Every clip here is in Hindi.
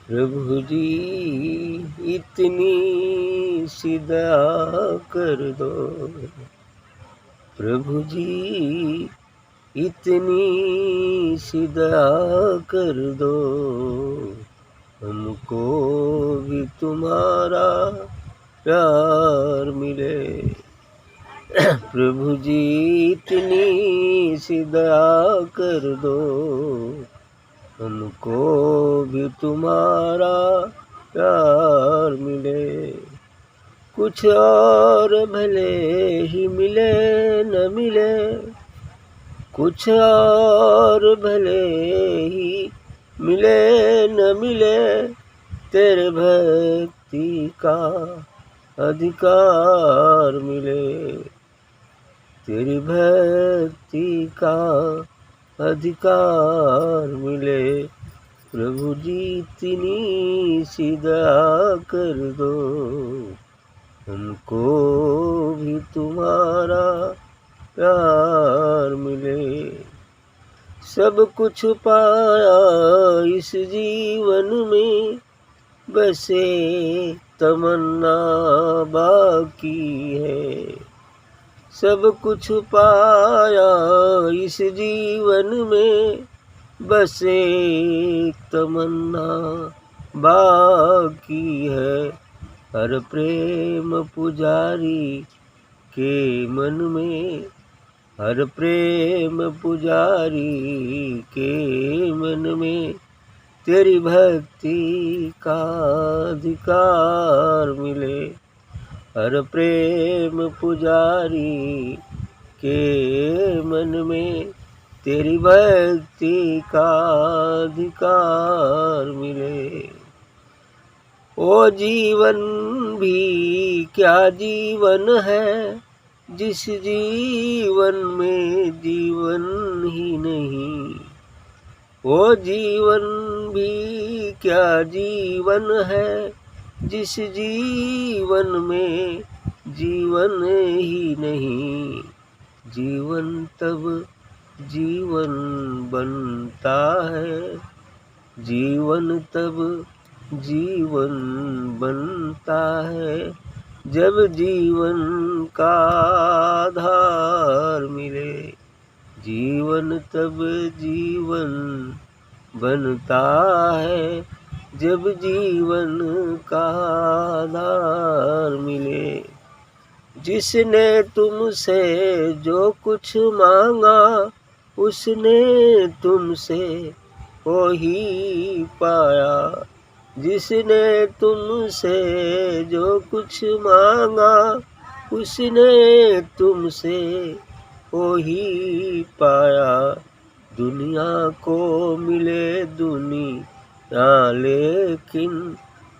प्रभु जी इतनी सी दया कर दो, प्रभु जी इतनी सी दया कर दो, हमको भी तुम्हारा प्यार मिले। प्रभु जी इतनी सी दया कर दो, हमको भी तुम्हारा प्यार मिले। कुछ और भले ही मिले न मिले, कुछ और भले ही मिले न मिले, तेरे भक्ति का अधिकार मिले, तेरी भक्ति का अधिकार मिले। प्रभु जी इतनी सी दया कर दो, हमको भी तुम्हारा प्यार मिले। सब कुछ पाया इस जीवन में, बस एक तमन्ना बाकी है। सब कुछ पाया इस जीवन में, बस एक तमन्ना बाकी है। हर प्रेम पुजारी के मन में, हर प्रेम पुजारी के मन में, तेरी भक्ति का अधिकार मिले। हर प्रेम पुजारी के मन में, तेरी भक्ति का अधिकार मिले। ओ जीवन भी क्या जीवन है, जिस जीवन में जीवन ही नहीं। ओ जीवन भी क्या जीवन है, जिस जीवन में जीवन ही नहीं। जीवन तब जीवन बनता है, जीवन तब जीवन बनता है, जब जीवन का आधार मिले। जीवन तब जीवन बनता है, जब जीवन का आधार मिले। जिसने तुमसे जो कुछ मांगा, उसने तुमसे वो ही पाया। जिसने तुमसे जो कुछ मांगा, उसने तुमसे वो ही पाया। दुनिया को मिले दुनिया, लेकिन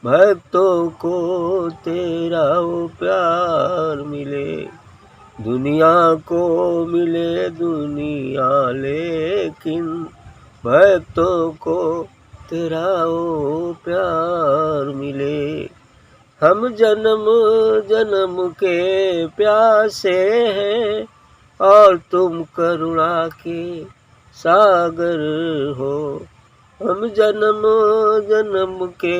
भक्तों को तेरा वो प्यार मिले। दुनिया को मिले दुनिया, लेकिन भक्तों को तेरा वो प्यार मिले। हम जन्म जन्म के प्यासे हैं, और तुम करुणा के सागर हो। हम जन्म जन्म के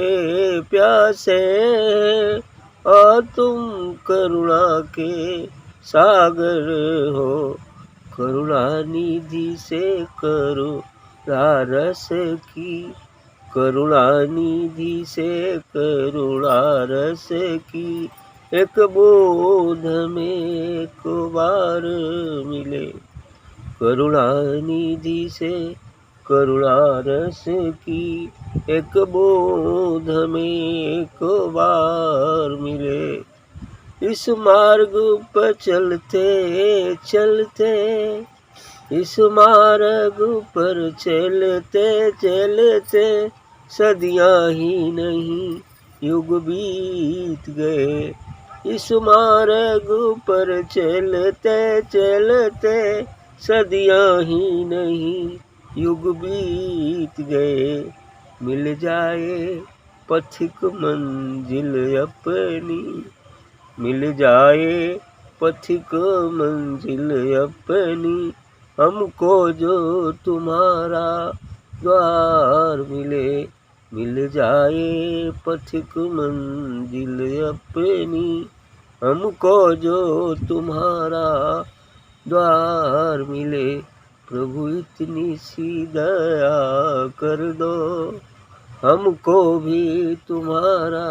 प्यासे हैं, और तुम करुणा के सागर हो। करुणा निधि से करुणा रस की, करुणा निधि से करुणा रस की, एक बोध में एक बार मिले। करुणा निधि से करुणा रस की, एक बोध में एक बार मिले। इस मार्ग पर चलते चलते, इस मार्ग पर चलते चलते, सदियां ही नहीं युग बीत गए। इस मार्ग पर चलते चलते, सदियां ही नहीं युग बीत गए। मिल जाए पथिक मंजिल अपनी, मिल जाए पथिक मंजिल अपनी, हमको जो तुम्हारा द्वार मिले। मिल जाए पथिक मंजिल अपनी, हमको जो तुम्हारा द्वार मिले। प्रभु इतनी सी दया कर दो, हमको भी तुम्हारा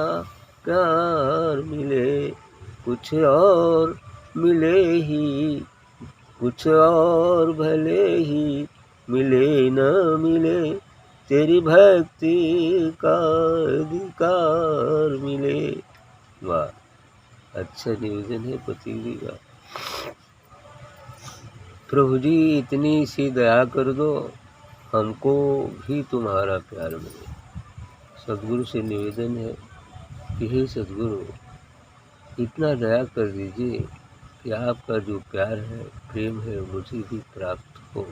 प्यार मिले। कुछ और मिले ही, कुछ और भले ही मिले न मिले, तेरी भक्ति का अधिकार मिले। वाह, अच्छा निवेदन है पतिजी का। प्रभु जी इतनी सी दया कर दो, हमको भी तुम्हारा प्यार मिले। सद्गुरु से निवेदन है कि हे सद्गुरु, इतना दया कर दीजिए कि आपका जो प्यार है, प्रेम है, मुझे भी प्राप्त हो।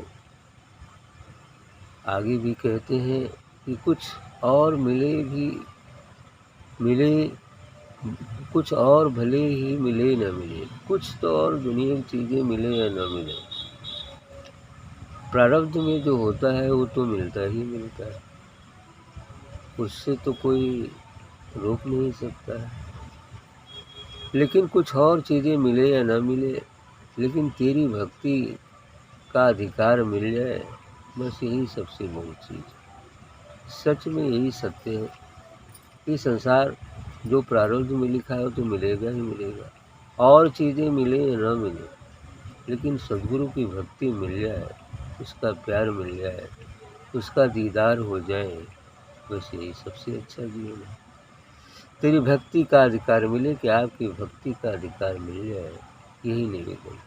आगे भी कहते हैं कि कुछ और मिले, कुछ और भले ही मिले न मिले, कुछ तो और दुनिया की चीज़ें मिले या न मिले, प्रारब्ध में जो होता है वो तो मिलता ही मिलता है, उससे तो कोई रोक नहीं सकता है। लेकिन कुछ और चीज़ें मिले या न मिले, लेकिन तेरी भक्ति का अधिकार मिल जाए, बस यही सबसे बड़ी चीज़। सच में यही सत्य है कि संसार जो प्रारब्ध में लिखा है वो तो मिलेगा ही मिलेगा, और चीज़ें मिले या न मिले, लेकिन सद्गुरु की भक्ति मिल जाए, उसका प्यार मिल जाए, उसका दीदार हो जाए, बस यही सबसे अच्छा जीवन है। तेरी भक्ति का अधिकार मिले, कि आपकी भक्ति का अधिकार मिल जाए, यही निवेदन।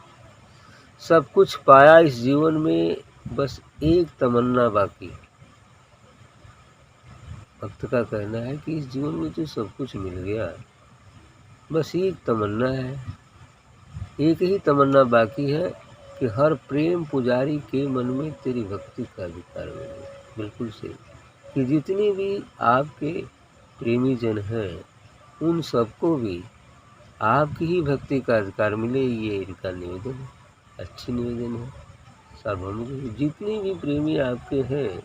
सब कुछ पाया इस जीवन में, बस एक तमन्ना बाकी है। भक्त का कहना है कि इस जीवन में तो सब कुछ मिल गया, बस एक तमन्ना है, एक ही तमन्ना बाकी है कि हर प्रेम पुजारी के मन में तेरी भक्ति का अधिकार मिले। बिल्कुल सही, कि जितने भी आपके प्रेमी जन हैं, उन सबको भी आपकी ही भक्ति का अधिकार मिले, ये इनका निवेदन है। अच्छी निवेदन है सार्वभौमिक। जितने भी प्रेमी आपके हैं,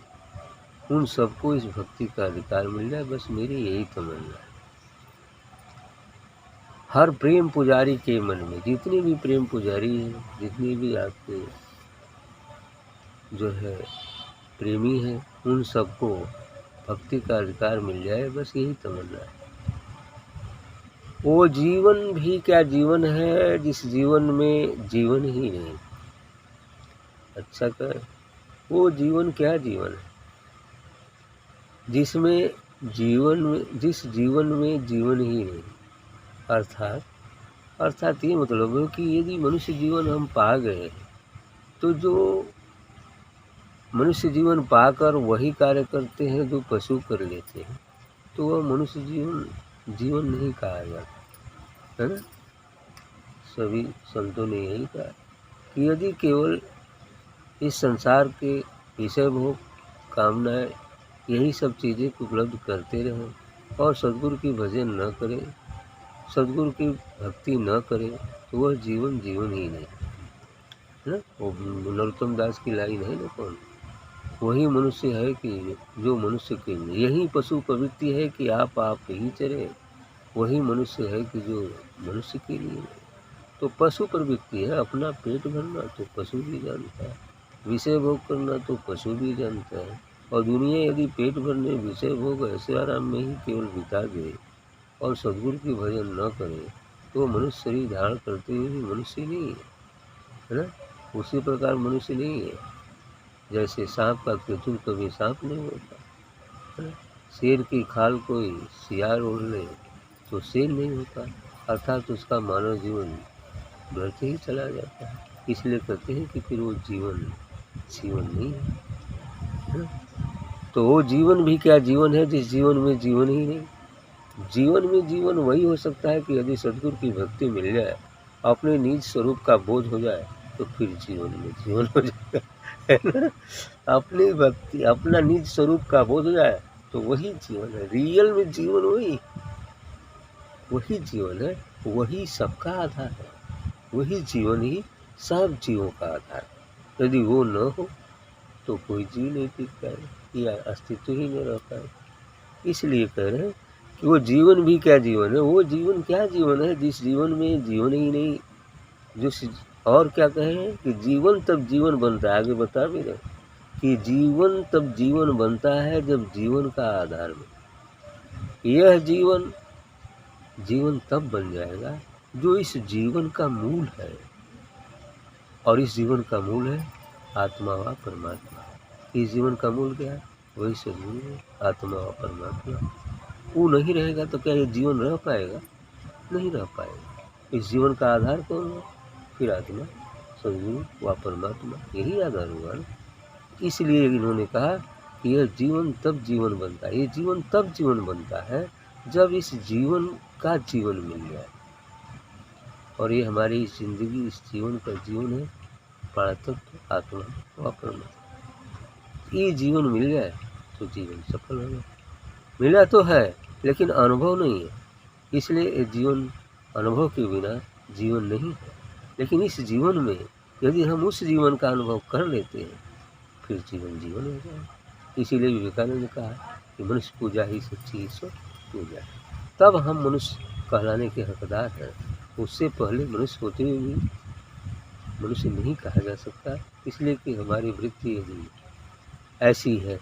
उन सबको इस भक्ति का अधिकार मिल जाए, बस मेरी यही तमन्ना है। हर प्रेम पुजारी के मन में, जितने भी प्रेम पुजारी हैं, जितने भी आपके जो है प्रेमी हैं, उन सबको भक्ति का अधिकार मिल जाए, बस यही तमन्ना है। वो जीवन भी क्या जीवन है, जिस जीवन में जीवन ही नहीं। अच्छा कर, वो जीवन क्या जीवन है जिसमें जिस जीवन में जीवन ही नहीं। अर्थात ये मतलब है कि यदि मनुष्य जीवन हम पा गए, तो जो मनुष्य जीवन पाकर वही कार्य करते हैं जो पशु कर लेते हैं, तो वह मनुष्य जीवन नहीं कहा जाता है ना। सभी संतों ने यही कहा कि यदि केवल इस संसार के विषय भोग, कामनाएं, यही सब चीज़ें उपलब्ध करते रहें और सद्गुरु की भजन न करें, सद्गुरु की भक्ति न करें, तो वह जीवन ही नहीं है ना। वो नरोत्तम दास की लाइन है ना, कौन वही मनुष्य है कि जो मनुष्य के लिए, यही पशु प्रवृत्ति है कि आप ही चरे, वही मनुष्य है कि जो मनुष्य के लिए। तो पशु प्रवृत्ति है अपना पेट भरना, तो पशु भी जानता है, विषय भोग करना तो पशु भी जानता है। और दुनिया यदि पेट भरने, विषय भोग, ऐसे आराम में ही केवल बिता दे और सद्गुरु की भजन न करे, तो मनुष्य शरीर धारण करते हुए भी मनुष्य नहीं है ना। उसी प्रकार मनुष्य नहीं है, जैसे सांप का केतुल कभी सांप नहीं होता है ना। शेर की खाल कोई सियार ओढ़ ले तो शेर नहीं होता, अर्थात उसका मानव जीवन बढ़ते ही चला जाता है। इसलिए कहते हैं कि फिर वो जीवन नहीं है ना। तो वो जीवन भी क्या जीवन है जिस जीवन में जीवन ही नहीं। जीवन में जीवन वही हो सकता है कि यदि सद्गुरु की भक्ति मिल जाए, अपने निज स्वरूप का बोध हो जाए, तो फिर जीवन में जीवन हो जाएगा है ना। अपनी भक्ति, अपना निज स्वरूप का बोध हो जाए, तो वही जीवन है। रियल में जीवन वही जीवन है, वही सबका आधार है, वही जीवन ही सब जीवों का आधार है। यदि वो न हो तो कोई जीव नहीं टिक पाए, या अस्तित्व ही न रह पाए। इसलिए कह रहे हैं कि वो जीवन भी क्या जीवन है, वो जीवन क्या जीवन है जिस जीवन में जीवन ही नहीं, और क्या कहें कि जीवन तब जीवन बनता है। आगे बता भी रहे कि जीवन तब जीवन बनता है जब जीवन का आधार में, यह जीवन जीवन तब बन जाएगा जो इस जीवन का मूल है, और इस जीवन का मूल है आत्मा व परमात्मा। इस जीवन का मूल क्या है? वही सद्गुरु है, आत्मा व परमात्मा। वो नहीं रहेगा तो क्या ये जीवन रह पाएगा? नहीं रह पाएगा। इस जीवन का आधार कौन है? फिर आत्मा, सद्गुरु व परमात्मा, यही आधार हुआ ना। इसलिए इन्होंने कहा कि यह जीवन तब जीवन बनता है, ये जीवन तब जीवन बनता है जब इस जीवन का जीवन मिल जाए। और ये हमारी जिंदगी इस जीवन का जीवन है परतत्व आत्मा व परमात्मा। ये जीवन मिल जाए तो जीवन सफल होगा। मिला तो है लेकिन अनुभव नहीं है, इसलिए ये जीवन अनुभव के बिना जीवन नहीं है। लेकिन इस जीवन में यदि हम उस जीवन का अनुभव कर लेते हैं फिर जीवन जीवन हो जाए। इसीलिए विवेकानंद ने कहा कि मनुष्य पूजा ही सच्ची ईश्वर पूजा है, तब हम मनुष्य कहलाने के हकदार हैं। उससे पहले मनुष्य होते हुए भी मनुष्य नहीं कहा जा सकता, इसलिए कि हमारी वृत्ति यदि ऐसी है।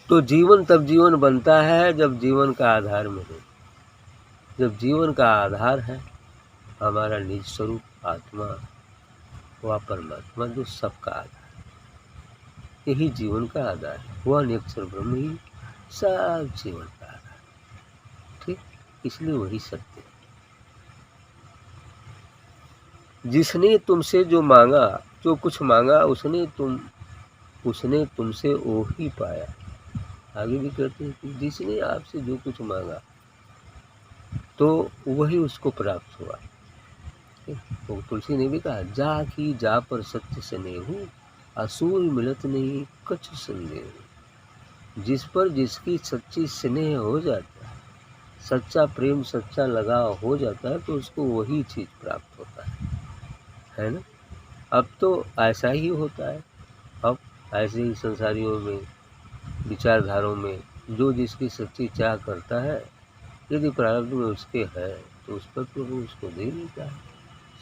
तो जीवन तब जीवन बनता है जब जीवन का आधार में हो। जब जीवन का आधार है हमारा निज स्वरूप आत्मा व परमात्मा, जो सबका आधार, यही जीवन का आधार है। वह निरक्षर ब्रह्म ही सब जीवन का आधार, ठीक। इसलिए वही सत्य है। जिसने तुमसे जो मांगा, जो कुछ मांगा उसने तुमसे वो ही पाया। आगे भी कहते हैं कि जिसने आपसे जो कुछ मांगा तो वही उसको प्राप्त हुआ। तो तुलसी ने भी कहा, जा की जा पर सत्य स्नेहु, असूर मिलत नहीं कछ संदेह। जिस पर जिसकी सच्ची स्नेह हो जाता है, सच्चा प्रेम सच्चा लगाव हो जाता है, तो उसको वही चीज़ प्राप्त होता है ना। अब तो ऐसा ही होता है। अब ऐसे ही संसारियों में, विचारधारों में जो जिसकी सच्ची चाह करता है, यदि प्रारब्ध में उसके है तो उस पर प्रभु उसको दे देता है,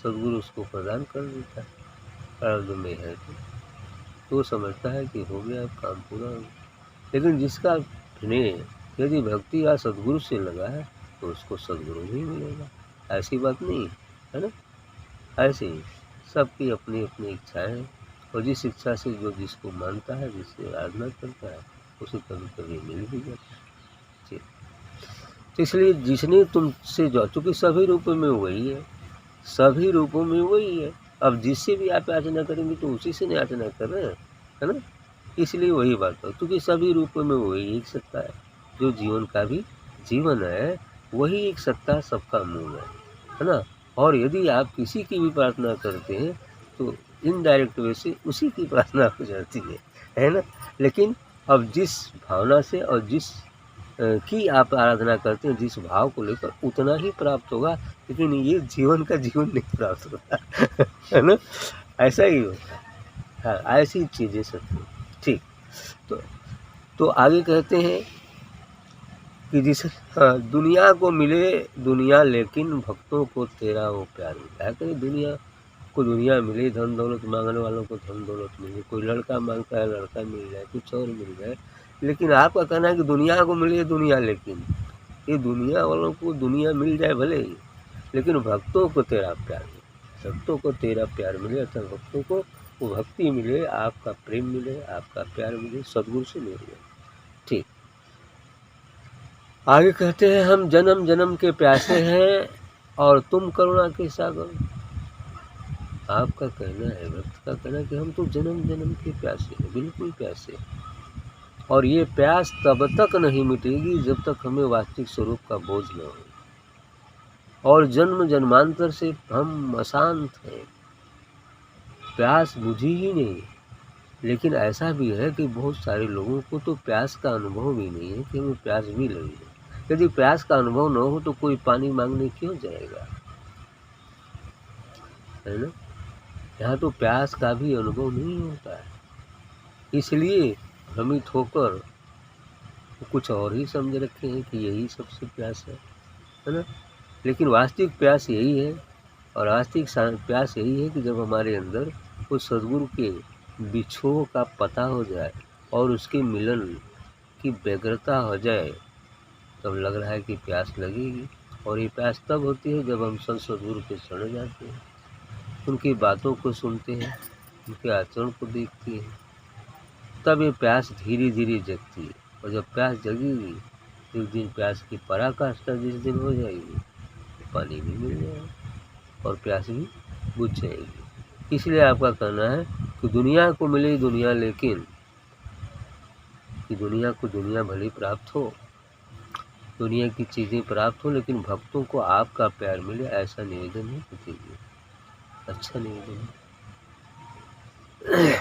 सद्गुरु उसको प्रदान कर देता है। प्रारब्ध में है तो वो समझता है कि हो गया, काम पूरा हो गया। लेकिन जिसका स्नेह यदि भक्ति या सद्गुरु से लगा है तो उसको सद्गुरु ही मिलेगा। ऐसी बात नहीं है ना। ऐसे ही सबकी अपनी अपनी इच्छाएं हैं, और जिस इच्छा से जो जिसको मानता है, जिससे आराधना करता है, उसे कभी कभी मिल भी जाता है। तो इसलिए जिसने तुमसे जो, चूँकि सभी रूपों में वही है, सभी रूपों में वही है। अब जिससे भी आप याचना करेंगे तो उसी से नहीं याचना कर रहे हैं, है ना। इसलिए वही बात है, क्योंकि सभी रूपों में वही एक सत्ता है, जो जीवन का भी जीवन है, वही एक सत्ता सबका मूल है ना। और यदि आप किसी की भी प्रार्थना करते हैं तो इनडायरेक्ट वे से उसी की प्रार्थना हो जाती है ना। लेकिन अब जिस भावना से और जिस की आप आराधना करते हैं, जिस भाव को लेकर, उतना ही प्राप्त होगा। लेकिन ये जीवन का जीवन नहीं प्राप्त होता है ना। ऐसा ही होता है। हाँ, ऐसी चीज़ें सत्य, ठीक। तो आगे कहते हैं कि जिस दुनिया को मिले दुनिया, लेकिन भक्तों को तेरा वो प्यार मिला है। कहीं दुनिया को दुनिया मिले, धन दौलत मांगने वालों को धन दौलत मिले, कोई लड़का मांगता है लड़का मिल जाए, कुछ और मिल जाए। लेकिन आपका कहना है कि दुनिया को मिले दुनिया, लेकिन ये दुनिया वालों को दुनिया मिल जाए भले ही, लेकिन भक्तों को तेरा प्यार मिले, भक्तों को तेरा प्यार मिले, अर्थात भक्तों को वो भक्ति मिले, आपका प्रेम मिले, आपका प्यार मिले, सद्गुरु से मिल जाए, ठीक। आगे कहते हैं, हम जन्म जन्म के प्यासे हैं और तुम करुणा के सागर। आपका कहना है, भक्त का कहना है कि हम तो जन्म जन्म के प्यासे हैं, बिल्कुल प्यासे हैं, और ये प्यास तब तक नहीं मिटेगी जब तक हमें वास्तविक स्वरूप का बोझ न हो। और जन्म जन्मांतर से हम अशांत हैं, प्यास बुझी ही नहीं। लेकिन ऐसा भी है कि बहुत सारे लोगों को तो प्यास का अनुभव भी नहीं है कि हमें प्यास भी लगी है। यदि प्यास का अनुभव न हो तो कोई पानी मांगने क्यों जाएगा, है ना। यहाँ तो प्यास का भी अनुभव नहीं होता है, इसलिए भ्रमित होकर कुछ और ही समझ रखे हैं कि यही सबसे प्यास है ना। लेकिन वास्तविक प्यास यही है, और वास्तविक प्यास यही है कि जब हमारे अंदर उस सद्गुरु के बिछोह का पता हो जाए और उसके मिलन की व्यग्रता हो जाए, तब लग रहा है कि प्यास लगेगी। और ये प्यास तब होती है जब हम संत सद्गुरु के शरण जाते हैं, उनकी बातों को सुनते हैं, उनके आचरण को देखते हैं, तब ये प्यास धीरे धीरे जगती है। और जब प्यास जगेगी, एक दिन प्यास की पराकाष्ठा जिस दिन हो जाएगी, तो पानी भी मिल जाएगा और प्यास भी बुझ जाएगी। इसलिए आपका कहना है कि दुनिया को मिले दुनिया, लेकिन कि दुनिया को दुनिया भले प्राप्त हो, दुनिया की चीज़ें प्राप्त हो, लेकिन भक्तों को आपका प्यार मिले, ऐसा निवेदन है पति जी। अच्छा निवेदन है।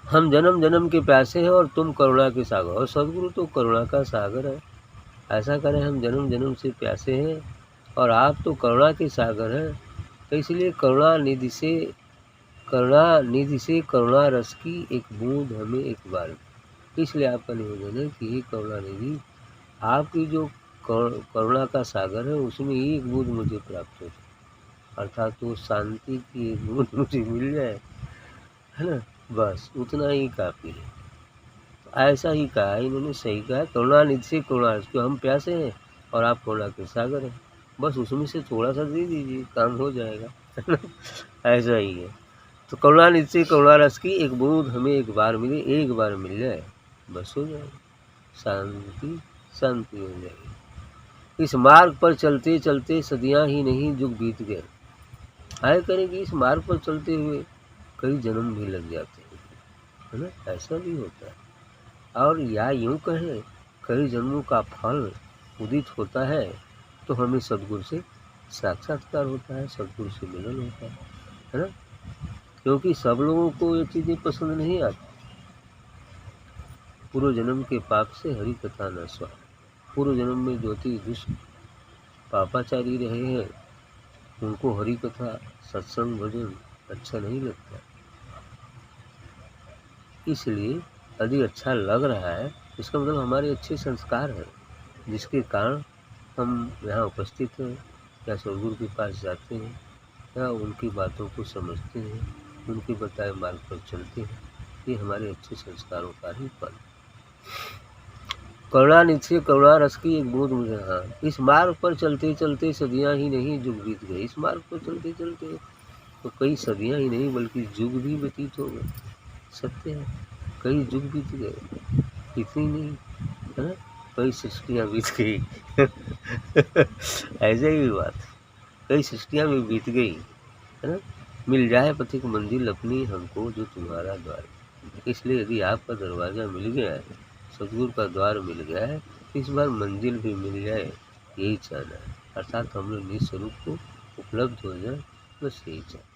हम जन्म जन्म के प्यासे हैं और तुम करुणा के सागर, और सद्गुरु तो करुणा का सागर है। ऐसा करें, हम जन्म जन्म से प्यासे हैं और आप तो करुणा के सागर हैं, तो इसलिए करुणा निधि से करुणा रस की एक बूंद हमें एक बार। इसलिए आपका निवेदन है कि ये करुणा निधि, आपकी जो करुणा का सागर है, उसमें एक बूंद मुझे प्राप्त हो जाए, अर्थात वो शांति की एक बूंद मुझे मिल जाए, है ना, बस उतना ही काफ़ी है। तो ऐसा ही कहा है इन्होंने, सही कहा। करुणा निधि से करुणा रस, हम प्यासे हैं और आप करुणा के सागर हैं, बस उसमें से थोड़ा सा दे दीजिए, काम हो जाएगा। ऐसा ही है। तो करुणा निधि से करुणा रस की एक बूंद हमें एक बार मिले, एक बार मिल जाए, बस हो जाएगा, शांति शांति हो जाएगी। इस मार्ग पर चलते चलते सदियां ही नहीं जुग बीत गए। आए करेंगे, इस मार्ग पर चलते हुए कई जन्म भी लग जाते हैं, है ना, ऐसा भी होता है। और या यूं कहें, कई जन्मों का फल उदित होता है, तो हमें सद्गुरु से साक्षात्कार होता है, सद्गुरु से मिलन होता है ना। क्योंकि सब लोगों को ये चीज़ें पसंद नहीं आती। पूर्व जन्म के पाप से हरि कथा न स्वा, पूर्व जन्म में ज्योति दुष्ट पापाचारी रहे हैं, उनको हरि कथा सत्संग भजन अच्छा नहीं लगता। इसलिए यदि अच्छा लग रहा है, इसका मतलब हमारे अच्छे संस्कार हैं, जिसके कारण हम यहाँ उपस्थित हैं, या सद्गुरु के पास जाते हैं, या उनकी बातों को समझते हैं, उनके बताए मार्ग पर चलते हैं। ये हमारे अच्छे संस्कारों का ही फल। करुणा निधि से करुणा रस की एक बूंद मुझे, हाँ, इस मार्ग पर चलते चलते सदियां ही नहीं जुग बीत गए। इस मार्ग पर चलते चलते तो कई सदियां ही नहीं बल्कि युग भी व्यतीत हो गए। सत्य है, कई युग बीत गए, इतनी नहीं, है ना, कई सृष्टियाँ बीत गई। ऐसे ही बात, कई सृष्टियाँ भी बीत गई, है ना। मिल जाए पथिक मंजिल अपनी हमको, जो तुम्हारा द्वार। इसलिए यदि आपका दरवाज़ा मिल गया है, सद्गुरु का द्वार मिल गया है, तो इस बार मंजिल भी मिल जाए, यही चाहना है। अर्थात हम लोग निज स्वरूप को उपलब्ध हो जाए, बस यही चाहना है।